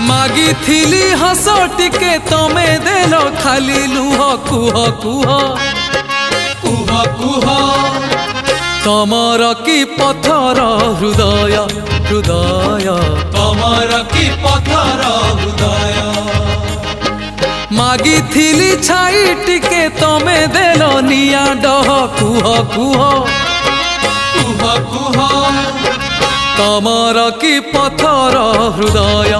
मागिथिली हस टिके तमे देल खाली लुह कुह कुह कुह कुह तमर कि पथर हृदय हृदय तमर कि पथर हृदय मागिथिली छाई टिके तमे देल निया डह कुह कुह कुह कुह तमर कि पथर हृदय